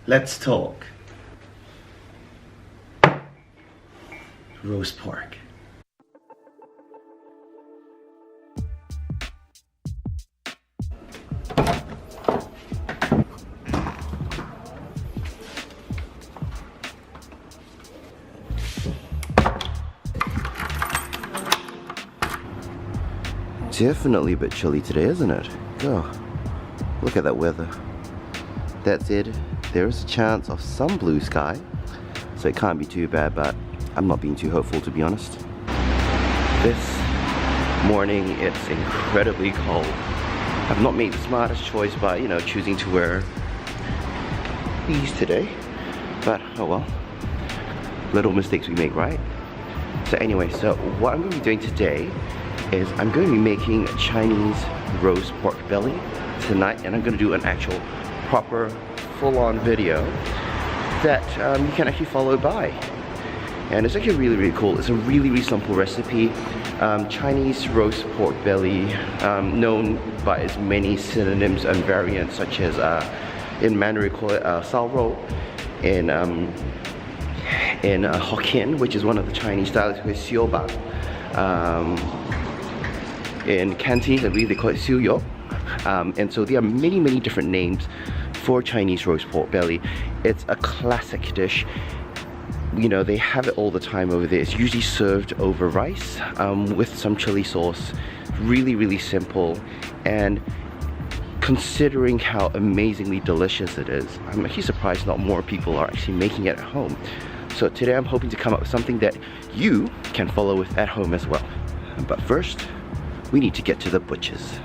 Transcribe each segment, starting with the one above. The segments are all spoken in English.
Let's talk. Roast pork. Definitely a bit chilly today, isn't it? Oh, look at that weather. That said, there is a chance of some blue sky, so it can't be too bad, but I'm not being too hopeful, to be honest. This morning it's incredibly cold. I've not made the smartest choice by, you know, choosing to wear these today, but oh well. Little mistakes we make, right? So anyway, so what I'm going to be doing today is I'm going to be making a Chinese roast pork belly tonight, and I'm going to do an actual proper full-on video that you can actually follow by. And it's actually really cool. It's a really simple recipe. Chinese roast pork belly, known by as many synonyms and variants, such as in Mandarin we call it sao rou, in Hokkien, which is one of the Chinese styles, it's xiu ba. In Cantonese, I believe they call it xiu yo. And so there are many different names for Chinese roast pork belly. It's a classic dish. You know, they have it all the time over there. It's usually served over rice with some chili sauce. Really simple. And considering how amazingly delicious it is, I'm actually surprised not more people are actually making it at home. So today I'm hoping to come up with something that you can follow with at home as well. But first, we need to get to the butchers.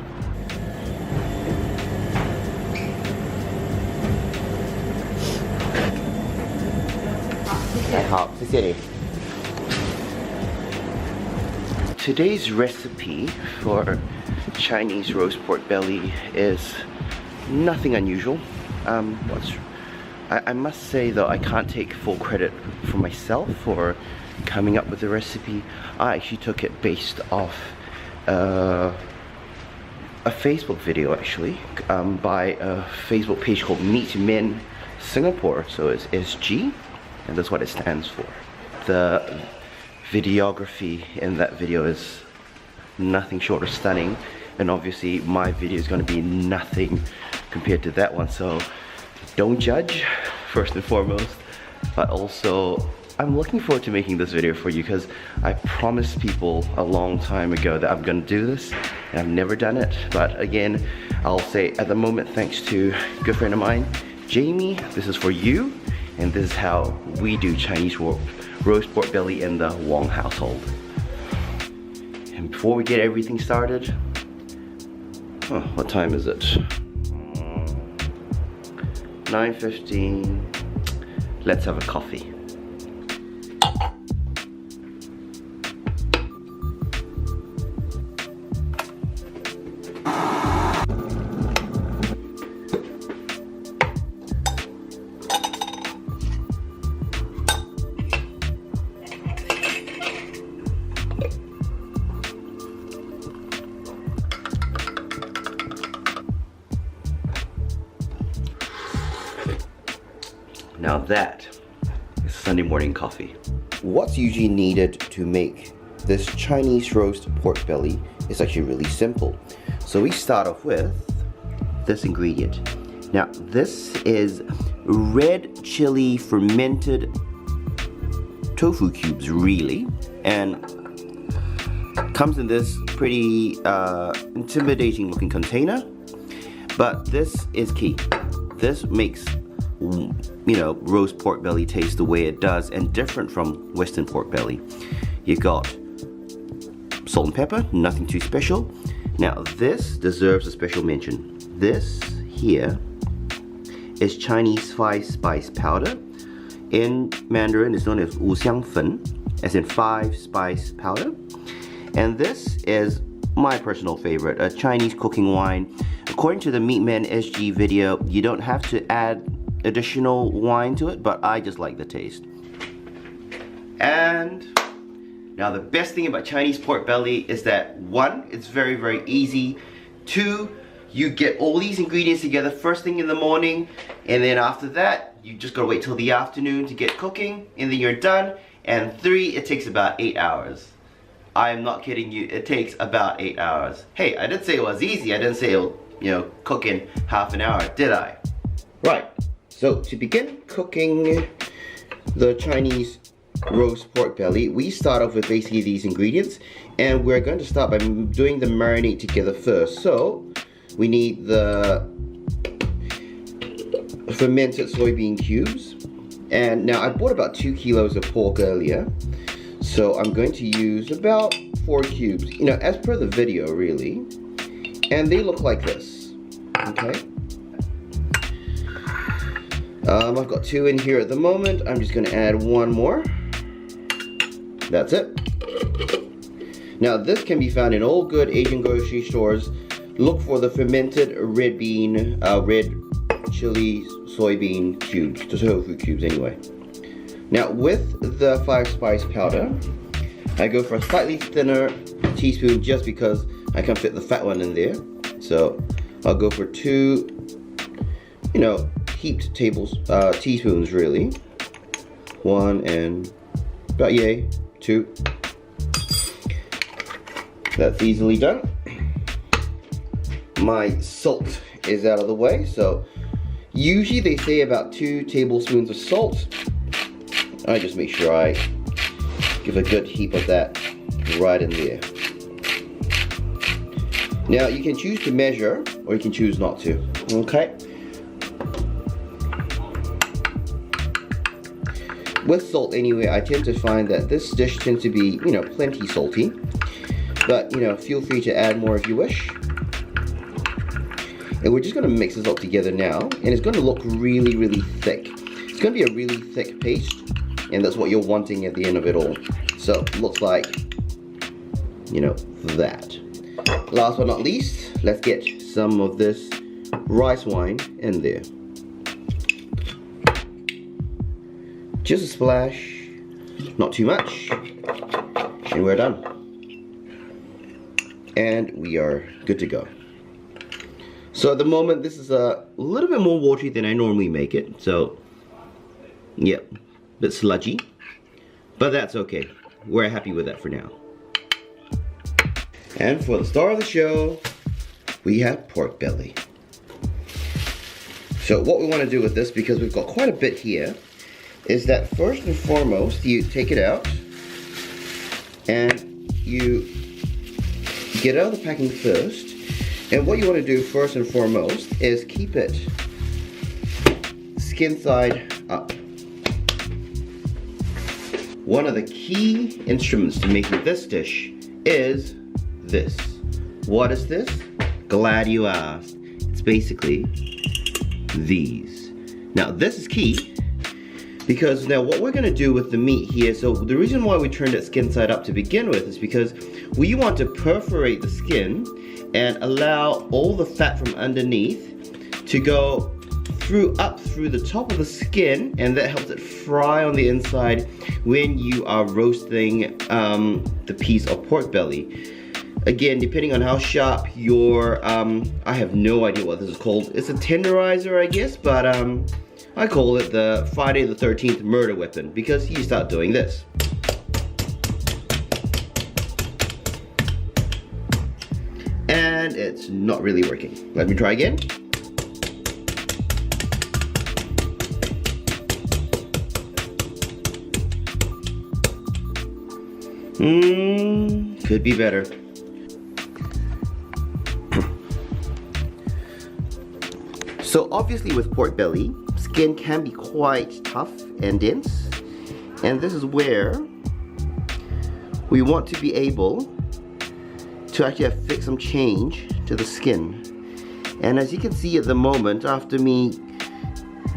好，谢谢你。 Today's recipe for Chinese roast pork belly is nothing unusual. I must say though, I can't take full credit for myself for coming up with the recipe. I actually took it based off a Facebook video actually, by a Facebook page called Meatmen Singapore, so it's SG, and that's what it stands for. The videography in that video is nothing short of stunning, and obviously my video is going to be nothing compared to that one, so don't judge, first and foremost. But also, I'm looking forward to making this video for you because I promised people a long time ago that I'm gonna do this, and I've never done it. But again, I'll say at the moment, thanks to a good friend of mine, Jamie, this is for you, and this is how we do Chinese roast pork belly in the Wong household. And before we get everything started, what time is it? 9:15. Let's have a coffee. Now that is Sunday morning coffee. What's usually needed to make this Chinese roast pork belly is actually really simple. So we start off with this ingredient. Now this is red chili fermented tofu cubes, really, and comes in this pretty intimidating looking container, but this is key. This makes, you know, roast pork belly taste the way it does, and different from Western pork belly. You got salt and pepper, nothing too special. Now this deserves a special mention. This here is Chinese five spice powder. In Mandarin it's known as 五香粉, as in 5 spice powder. And this is my personal favorite, a Chinese cooking wine. According to the Meatmen Sg video, you don't have to add additional wine to it, but I just like the taste. And now the best thing about Chinese pork belly is that 1, it's very easy. 2, you get all these ingredients together first thing in the morning, and then after that, you just gotta wait till the afternoon to get cooking, and then you're done. And 3, it takes about 8 hours. I am not kidding you, it takes about 8 hours. Hey, I didn't say it was easy, I didn't say it'll, cook in half an hour, did I? Right, so to begin cooking the Chinese roast pork belly, we start off with basically these ingredients, and we're going to start by doing the marinade together first. So we need the fermented soybean cubes, and now I bought about 2 kilos of pork earlier, so I'm going to use about 4 cubes, as per the video really, and they look like this. Okay, I've got 2 in here at the moment. I'm just going to add 1 more. That's it. Now this can be found in all good Asian grocery stores. Look for the fermented red chili soybean cubes, the tofu cubes anyway. Now with the 5 spice powder, I go for a slightly thinner teaspoon just because I can't fit the fat one in there. So I'll go for 2, heaped teaspoons really. 1 and about 2. That's easily done. My salt is out of the way, so usually they say about 2 tablespoons of salt. I just make sure I give a good heap of that right in there. Now you can choose to measure, or you can choose not to. Okay. With salt anyway, I tend to find that this dish tends to be, plenty salty. But, feel free to add more if you wish. And we're just going to mix this all together now. And it's going to look really, really thick. It's going to be a really thick paste. And that's what you're wanting at the end of it all. So, it looks like, that. Last but not least, let's get some of this rice wine in there. Just a splash, not too much, and we're done. And we are good to go. So at the moment, this is a little bit more watery than I normally make it. So, yeah, a bit sludgy, but that's okay. We're happy with that for now. And for the star of the show, we have pork belly. So what we want to do with this, because we've got quite a bit here, is that first and foremost, you take it out and you get out of the packing first. And what you want to do first and foremost is keep it skin side up. One of the key instruments to making this dish is this. What is this? Glad you asked. It's basically these. Now this is key, because now what we're going to do with the meat here, so the reason why we turned it skin side up to begin with is because we want to perforate the skin and allow all the fat from underneath to go up through the top of the skin, and that helps it fry on the inside when you are roasting the piece of pork belly. Again, depending on how sharp your, I have no idea what this is called. It's a tenderizer, I guess, but I call it the Friday the 13th murder weapon, because you start doing this. And it's not really working. Let me try again. Could be better. So obviously with pork belly, skin can be quite tough and dense, and this is where we want to be able to actually affect some change to the skin. And as you can see at the moment, after me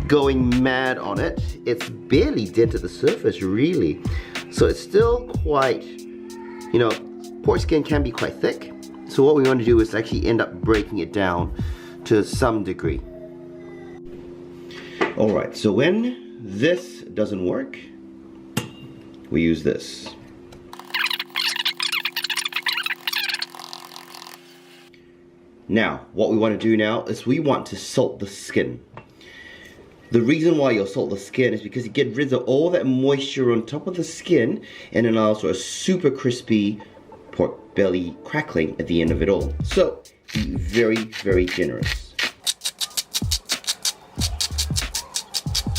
going mad on it, it's barely dented the surface really. So it's still quite, pork skin can be quite thick. So what we want to do is actually end up breaking it down to some degree. Alright, so when this doesn't work, we use this. Now, what we want to do now is we want to salt the skin. The reason why you'll salt the skin is because you get rid of all that moisture on top of the skin and it allows for a super crispy pork belly crackling at the end of it all. So, be very, very generous.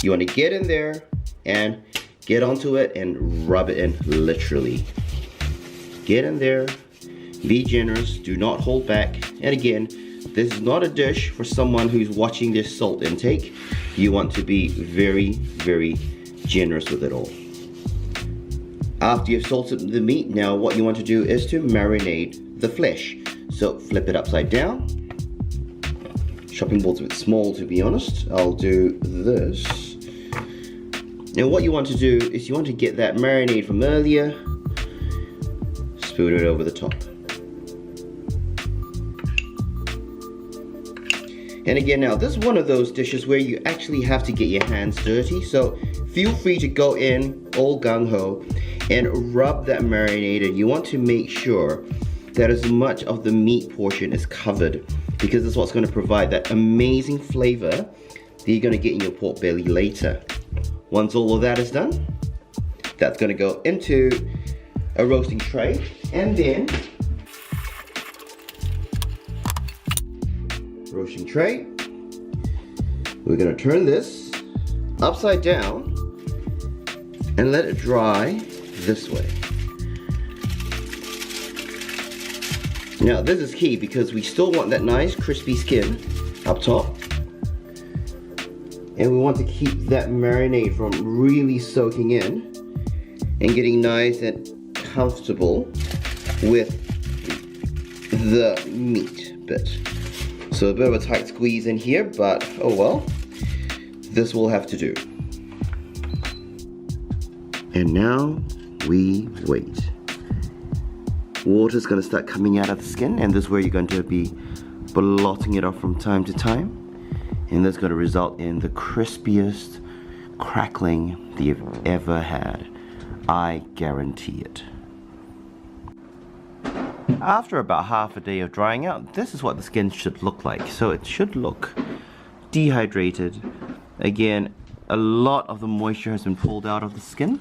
You want to get in there and get onto it and rub it in, literally. Get in there, be generous, do not hold back. And again, this is not a dish for someone who's watching their salt intake. You want to be very, very generous with it all. After you've salted the meat, now what you want to do is to marinate the flesh. So flip it upside down. Chopping board's a bit small, to be honest. I'll do this. Now what you want to do is you want to get that marinade from earlier, spoon it over the top. And again, now this is one of those dishes where you actually have to get your hands dirty, so feel free to go in all gung-ho and rub that marinade, and you want to make sure that as much of the meat portion is covered, because that's what's going to provide that amazing flavor that you're going to get in your pork belly later. Once all of that is done, that's going to go into a roasting tray, and then roasting tray, we're going to turn this upside down and let it dry this way. Now this is key because we still want that nice crispy skin up top, and we want to keep that marinade from really soaking in and getting nice and comfortable with the meat bit. So a bit of a tight squeeze in here, but oh well, this will have to do. And now we wait. Water's going to start coming out of the skin, and this is where you're going to be blotting it off from time to time, and that's going to result in the crispiest crackling that you've ever had. I guarantee it. After about half a day of drying out, this is what the skin should look like. So it should look dehydrated. Again, a lot of the moisture has been pulled out of the skin,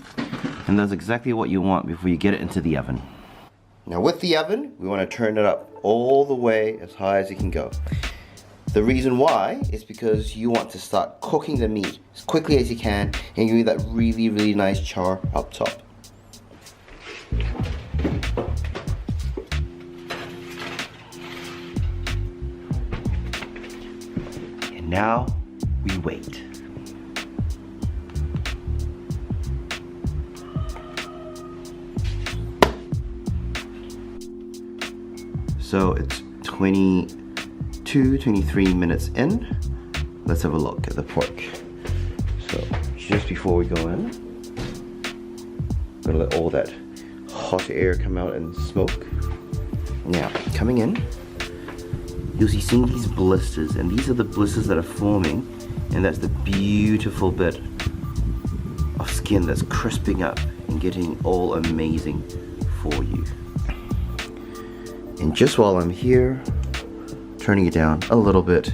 and that's exactly what you want before you get it into the oven. Now with the oven, we want to turn it up all the way as high as it can go. The reason why is because you want to start cooking the meat as quickly as you can and give you that really, really nice char up top. And now we wait. So it's 23 minutes in. Let's have a look at the pork. So just before we go in, I'm gonna let all that hot air come out and smoke. Now, coming in, you'll see seeing these blisters, and these are the blisters that are forming, and that's the beautiful bit of skin that's crisping up and getting all amazing for you. And just while I'm here, turning it down a little bit,